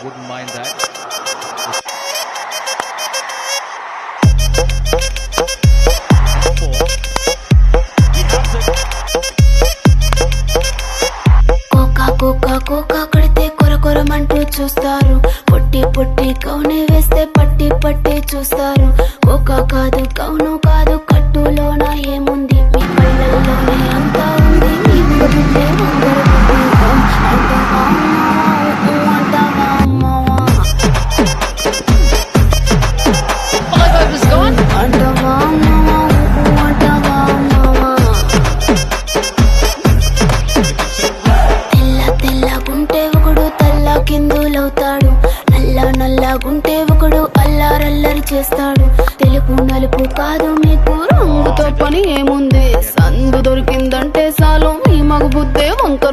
wouldn't mind that. Cocoa కొడితే కొరకొరమంటూ చూస్తారు, పొట్టి పొట్టి కౌనే వేస్తే పట్టి పట్టి చూస్తారు. కోకా కాదు కౌను కాదు, కట్టులోన ఏముంది మీ కళ్ళల్లోనే అంతా